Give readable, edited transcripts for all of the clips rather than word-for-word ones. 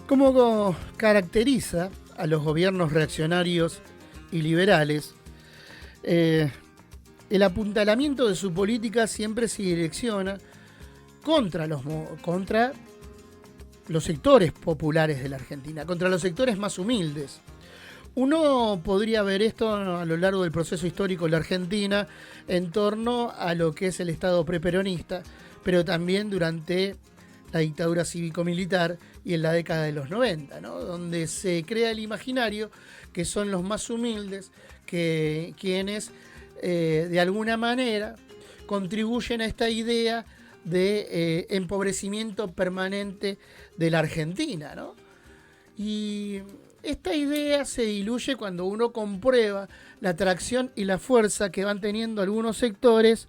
Como caracteriza a los gobiernos reaccionarios y liberales, el apuntalamiento de su política siempre se direcciona contra los sectores populares de la Argentina, contra los sectores más humildes. Uno podría ver esto a lo largo del proceso histórico de la Argentina en torno a lo que es el Estado preperonista, pero también durante la dictadura cívico-militar y en la década de los 90, ¿no? Donde se crea el imaginario que son los más humildes quienes de alguna manera contribuyen a esta idea de empobrecimiento permanente de la Argentina, ¿no? Y esta idea se diluye cuando uno comprueba la atracción y la fuerza que van teniendo algunos sectores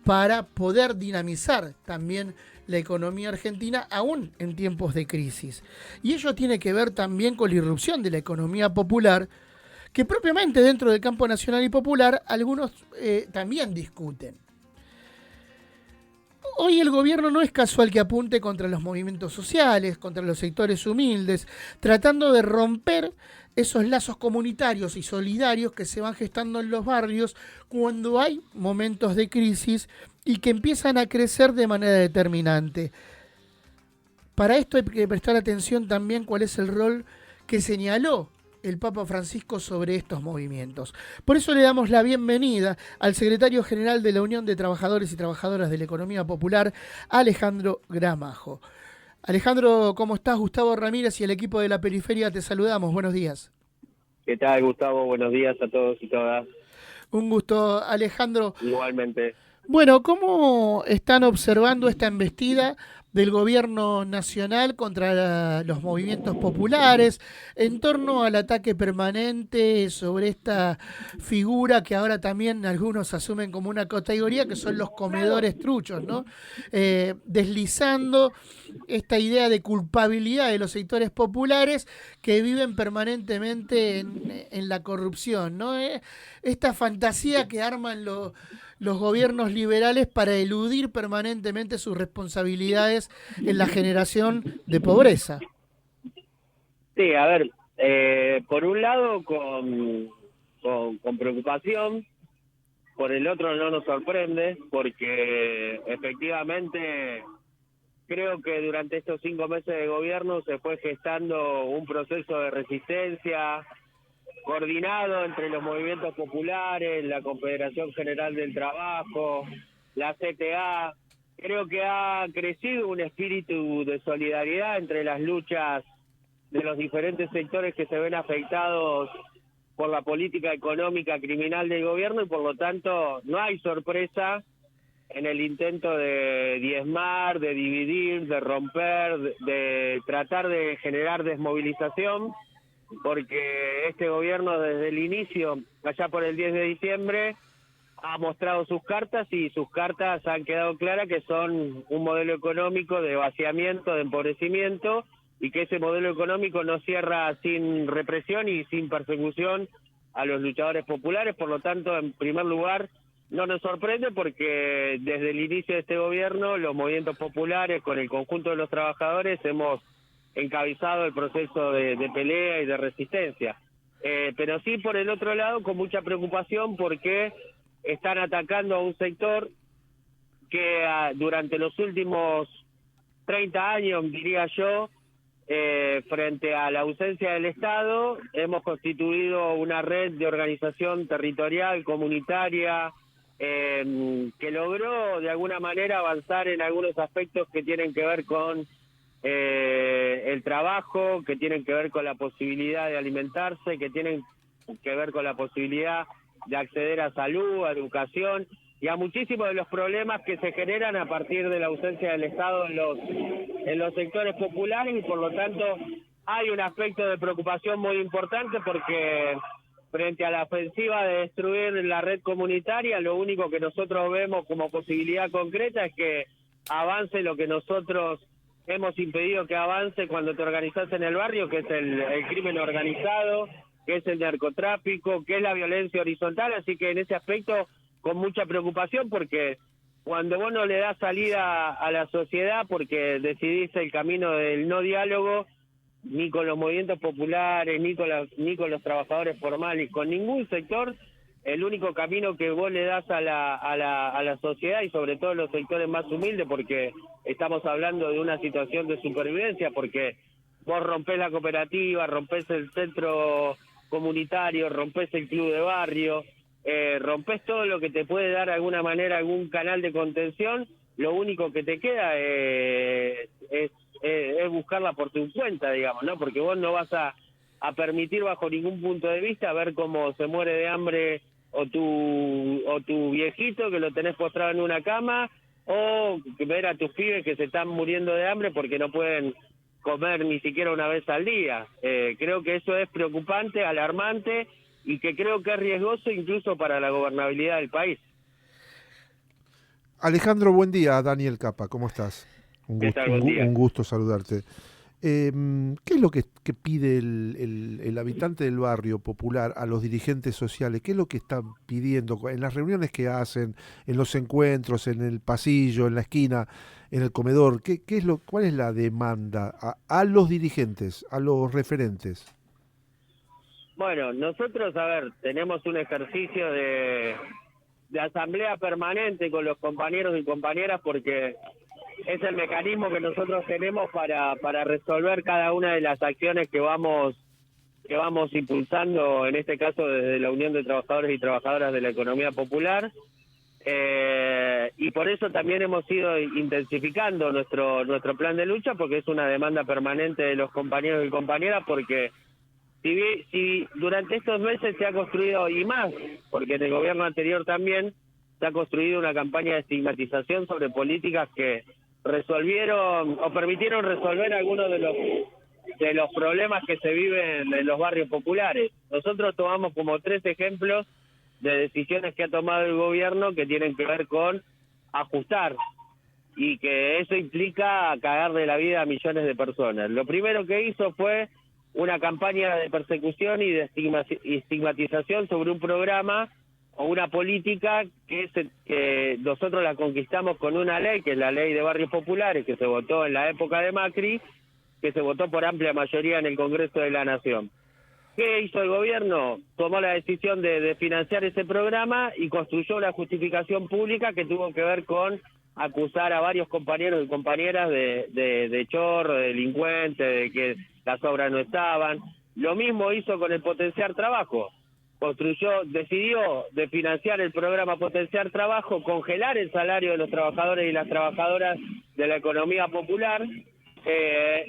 para poder dinamizar también la economía argentina, aún en tiempos de crisis. Y ello tiene que ver también con la irrupción de la economía popular, que propiamente dentro del campo nacional y popular algunos también discuten. Hoy el gobierno no es casual que apunte contra los movimientos sociales, contra los sectores humildes, tratando de romper esos lazos comunitarios y solidarios que se van gestando en los barrios cuando hay momentos de crisis y que empiezan a crecer de manera determinante. Para esto hay que prestar atención también cuál es el rol que señaló el Papa Francisco sobre estos movimientos. Por eso le damos la bienvenida al secretario general de la Unión de Trabajadores y Trabajadoras de la Economía Popular, Alejandro Gramajo. Alejandro, ¿cómo estás? Gustavo Ramírez y el equipo de La Periferia te saludamos. Buenos días. ¿Qué tal, Gustavo? Buenos días a todos y todas. Un gusto, Alejandro. Igualmente. Bueno, ¿cómo están observando esta embestida del gobierno nacional contra los movimientos populares en torno al ataque permanente sobre esta figura que ahora también algunos asumen como una categoría, que son los comedores truchos, ¿no? Deslizando esta idea de culpabilidad de los sectores populares que viven permanentemente en la corrupción, ¿no? Esta fantasía que arman los gobiernos liberales para eludir permanentemente sus responsabilidades en la generación de pobreza. Sí, a ver, por un lado con preocupación, por el otro no nos sorprende, porque efectivamente creo que durante estos 5 meses de gobierno se fue gestando un proceso de resistencia coordinado entre los movimientos populares, la Confederación General del Trabajo, la CTA. Creo que ha crecido un espíritu de solidaridad entre las luchas de los diferentes sectores que se ven afectados por la política económica criminal del gobierno, y por lo tanto no hay sorpresa en el intento de diezmar, de dividir, de romper, de tratar de generar desmovilización, porque este gobierno desde el inicio, allá por el 10 de diciembre, ha mostrado sus cartas, y sus cartas han quedado claras que son un modelo económico de vaciamiento, de empobrecimiento, y que ese modelo económico no cierra sin represión y sin persecución a los luchadores populares. Por lo tanto, en primer lugar, no nos sorprende, porque desde el inicio de este gobierno los movimientos populares con el conjunto de los trabajadores hemos encabezado el proceso de pelea y de resistencia. Pero sí, por el otro lado, con mucha preocupación, porque están atacando a un sector que durante los últimos 30 años, diría yo, frente a la ausencia del Estado, hemos constituido una red de organización territorial, comunitaria, que logró de alguna manera avanzar en algunos aspectos que tienen que ver con el trabajo, que tienen que ver con la posibilidad de alimentarse, que tienen que ver con la posibilidad de acceder a salud, a educación y a muchísimos de los problemas que se generan a partir de la ausencia del Estado en los sectores populares. Y por lo tanto hay un aspecto de preocupación muy importante, porque frente a la ofensiva de destruir la red comunitaria, lo único que nosotros vemos como posibilidad concreta es que avance lo que nosotros hemos impedido que avance cuando te organizás en el barrio, que es el crimen organizado, que es el narcotráfico, que es la violencia horizontal. Así que en ese aspecto con mucha preocupación, porque cuando vos no le das salida a la sociedad porque decidís el camino del no diálogo, ni con los movimientos populares, ni con los trabajadores formales, con ningún sector. El único camino que vos le das a la sociedad y sobre todo los sectores más humildes, porque estamos hablando de una situación de supervivencia, porque vos rompés la cooperativa, rompés el centro comunitario, rompés el club de barrio, rompés todo lo que te puede dar de alguna manera algún canal de contención. Lo único que te queda es buscarla por tu cuenta, digamos, ¿no? Porque vos no vas a permitir bajo ningún punto de vista ver cómo se muere de hambre o tu viejito que lo tenés postrado en una cama, o ver a tus pibes que se están muriendo de hambre porque no pueden comer ni siquiera una vez al día. Creo que eso es preocupante, alarmante, y que creo que es riesgoso incluso para la gobernabilidad del país. Alejandro, buen día. Daniel Capa, ¿cómo estás? ¿Qué tal? Buen día. Un gusto saludarte. ¿Qué es lo que pide el habitante del barrio popular a los dirigentes sociales? ¿Qué es lo que están pidiendo en las reuniones que hacen, en los encuentros, en el pasillo, en la esquina, en el comedor? ¿Cuál es la demanda a los dirigentes, a los referentes? Bueno, nosotros, tenemos un ejercicio de asamblea permanente con los compañeros y compañeras, porque es el mecanismo que nosotros tenemos para resolver cada una de las acciones que vamos impulsando, en este caso desde la Unión de Trabajadores y Trabajadoras de la Economía Popular, y por eso también hemos ido intensificando nuestro plan de lucha, porque es una demanda permanente de los compañeros y compañeras, porque si durante estos meses se ha construido, y más, porque en el gobierno anterior también se ha construido una campaña de estigmatización sobre políticas que resolvieron o permitieron resolver algunos de los problemas que se viven en los barrios populares. Nosotros tomamos como 3 ejemplos de decisiones que ha tomado el gobierno que tienen que ver con ajustar, y que eso implica cagarle la vida a millones de personas. Lo primero que hizo fue una campaña de persecución y de estigmatización sobre un programa o una política que nosotros la conquistamos con una ley, que es la Ley de Barrios Populares, que se votó en la época de Macri, que se votó por amplia mayoría en el Congreso de la Nación. ¿Qué hizo el gobierno? Tomó la decisión de financiar ese programa y construyó una justificación pública que tuvo que ver con acusar a varios compañeros y compañeras de chorro, de delincuentes, de que las obras no estaban. Lo mismo hizo con el Potenciar Trabajo. Decidió de financiar el programa Potenciar Trabajo, congelar el salario de los trabajadores y las trabajadoras de la economía popular,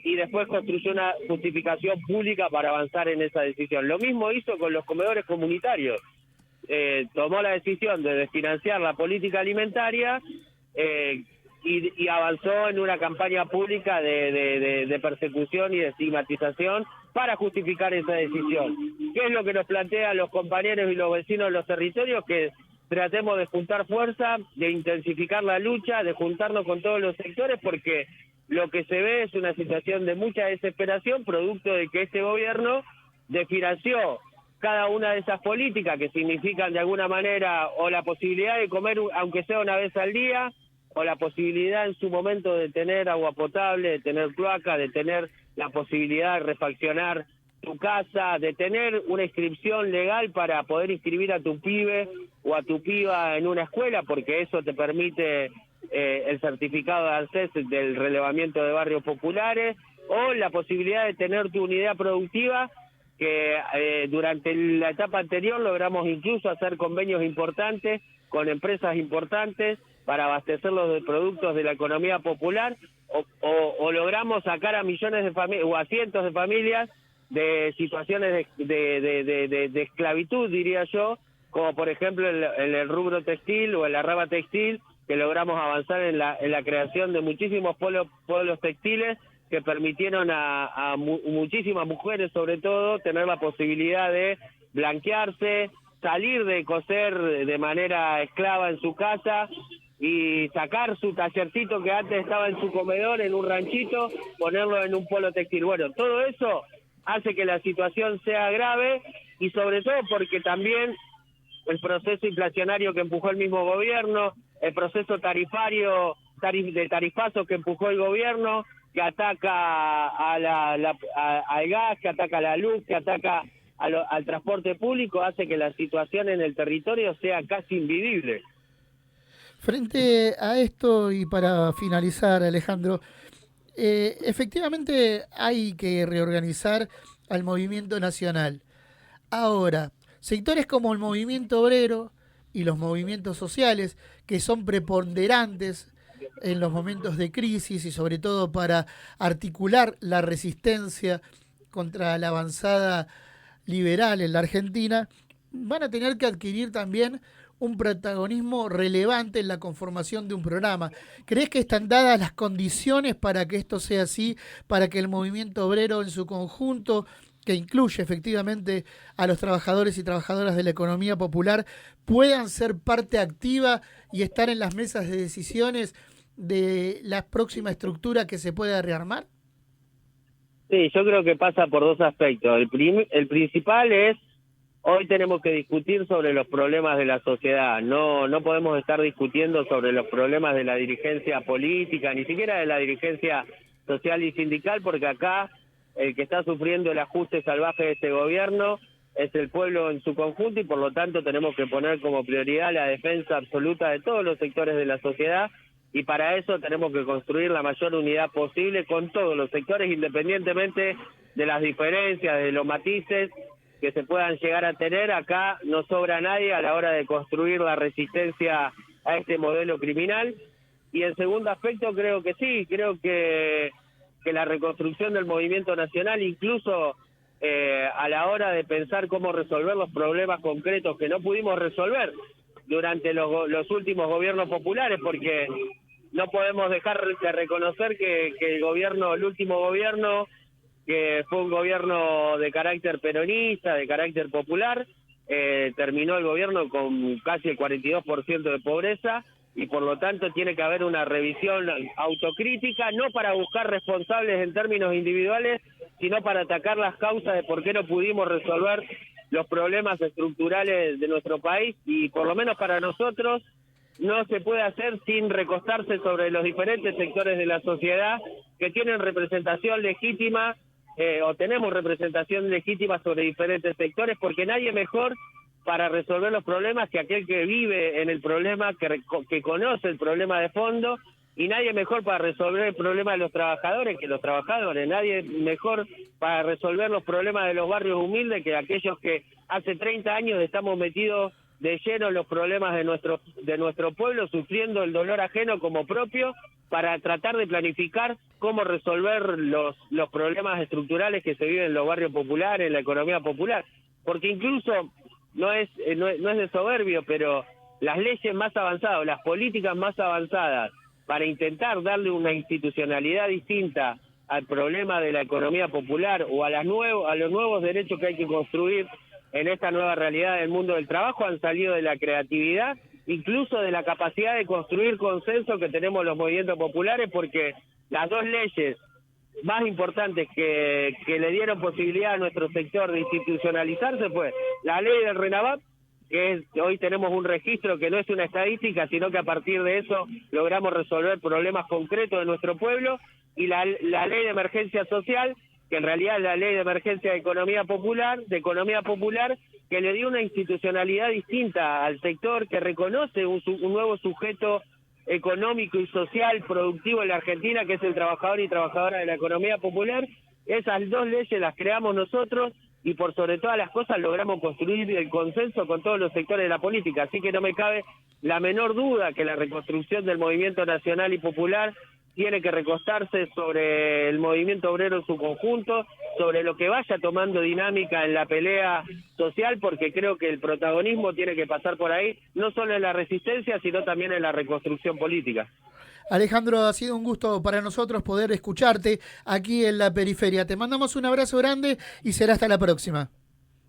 y después construyó una justificación pública para avanzar en esa decisión. Lo mismo hizo con los comedores comunitarios. Tomó la decisión de desfinanciar la política alimentaria, y avanzó en una campaña pública de persecución y de estigmatización para justificar esa decisión. ¿Qué es lo que nos plantean los compañeros y los vecinos de los territorios? Que tratemos de juntar fuerza, de intensificar la lucha, de juntarnos con todos los sectores, porque lo que se ve es una situación de mucha desesperación, producto de que este gobierno desfinanció cada una de esas políticas que significan de alguna manera o la posibilidad de comer aunque sea una vez al día, o la posibilidad en su momento de tener agua potable, de tener cloaca, de tener la posibilidad de refaccionar tu casa, de tener una inscripción legal para poder inscribir a tu pibe o a tu piba en una escuela, porque eso te permite el certificado de ANSES del relevamiento de barrios populares, o la posibilidad de tener tu unidad productiva, que durante la etapa anterior logramos incluso hacer convenios importantes con empresas importantes para abastecerlos de productos de la economía popular, o logramos sacar a millones de familias o a cientos de familias de situaciones de esclavitud, diría yo, como por ejemplo en el rubro textil o en la rama textil, que logramos avanzar en la creación de muchísimos pueblos textiles que permitieron a muchísimas mujeres, sobre todo, tener la posibilidad de blanquearse, salir de coser de manera esclava en su casa y sacar su tallercito que antes estaba en su comedor, en un ranchito, ponerlo en un polo textil. Bueno, todo eso hace que la situación sea grave, y sobre todo porque también el proceso inflacionario que empujó el mismo gobierno, el proceso tarifazo que empujó el gobierno, que ataca al gas, que ataca a la luz, que ataca al transporte público, hace que la situación en el territorio sea casi invivible. Frente a esto, y para finalizar, Alejandro, efectivamente hay que reorganizar al movimiento nacional. Ahora, sectores como el movimiento obrero y los movimientos sociales, que son preponderantes en los momentos de crisis y sobre todo para articular la resistencia contra la avanzada liberal en la Argentina, van a tener que adquirir también un protagonismo relevante en la conformación de un programa. ¿Crees que están dadas las condiciones para que esto sea así, para que el movimiento obrero en su conjunto, que incluye efectivamente a los trabajadores y trabajadoras de la economía popular, puedan ser parte activa y estar en las mesas de decisiones de la próxima estructura que se pueda rearmar? Sí, yo creo que pasa por dos aspectos. El principal es, hoy tenemos que discutir sobre los problemas de la sociedad. No podemos estar discutiendo sobre los problemas de la dirigencia política, ni siquiera de la dirigencia social y sindical, porque acá el que está sufriendo el ajuste salvaje de este gobierno es el pueblo en su conjunto, y por lo tanto tenemos que poner como prioridad la defensa absoluta de todos los sectores de la sociedad, y para eso tenemos que construir la mayor unidad posible con todos los sectores, independientemente de las diferencias, de los matices que se puedan llegar a tener. Acá no sobra nadie a la hora de construir la resistencia a este modelo criminal. Y en segundo aspecto, creo que sí, creo que la reconstrucción del movimiento nacional, incluso a la hora de pensar cómo resolver los problemas concretos que no pudimos resolver durante los últimos gobiernos populares, porque no podemos dejar de reconocer que el último gobierno, que fue un gobierno de carácter peronista, de carácter popular, terminó el gobierno con casi el 42% de pobreza, y por lo tanto tiene que haber una revisión autocrítica, no para buscar responsables en términos individuales, sino para atacar las causas de por qué no pudimos resolver los problemas estructurales de nuestro país, y por lo menos para nosotros no se puede hacer sin recostarse sobre los diferentes sectores de la sociedad que tienen representación legítima, o tenemos representación legítima sobre diferentes sectores, porque nadie mejor para resolver los problemas que aquel que vive en el problema, que conoce el problema de fondo, y nadie mejor para resolver el problema de los trabajadores que los trabajadores, nadie mejor para resolver los problemas de los barrios humildes que aquellos que hace 30 años estamos metidos de lleno en los problemas de nuestro pueblo, sufriendo el dolor ajeno como propio, para tratar de planificar cómo resolver los problemas estructurales que se viven en los barrios populares, en la economía popular. Porque incluso no es de soberbio, pero las leyes más avanzadas, las políticas más avanzadas, para intentar darle una institucionalidad distinta al problema de la economía popular o a los nuevos derechos que hay que construir en esta nueva realidad del mundo del trabajo, han salido de la creatividad, incluso de la capacidad de construir consenso que tenemos los movimientos populares, porque las dos leyes más importantes que le dieron posibilidad a nuestro sector de institucionalizarse fue la ley del RENAVAP, que hoy tenemos un registro que no es una estadística, sino que a partir de eso logramos resolver problemas concretos de nuestro pueblo, y la ley de emergencia social, que en realidad es la ley de emergencia de economía popular, que le dio una institucionalidad distinta al sector, que reconoce un nuevo sujeto económico y social productivo en la Argentina, que es el trabajador y trabajadora de la economía popular. Esas dos leyes las creamos nosotros, y por sobre todas las cosas logramos construir el consenso con todos los sectores de la política. Así que no me cabe la menor duda que la reconstrucción del movimiento nacional y popular tiene que recostarse sobre el movimiento obrero en su conjunto, sobre lo que vaya tomando dinámica en la pelea social, porque creo que el protagonismo tiene que pasar por ahí, no solo en la resistencia, sino también en la reconstrucción política. Alejandro, ha sido un gusto para nosotros poder escucharte aquí en La Periferia. Te mandamos un abrazo grande y será hasta la próxima.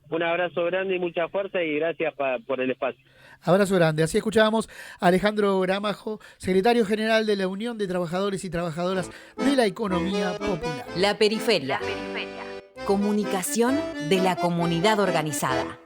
Un abrazo grande y mucha fuerza, y gracias por el espacio. Abrazo grande. Así escuchábamos a Alejandro Gramajo, secretario general de la Unión de Trabajadores y Trabajadoras de la Economía Popular. La Periferia. Comunicación de la comunidad organizada.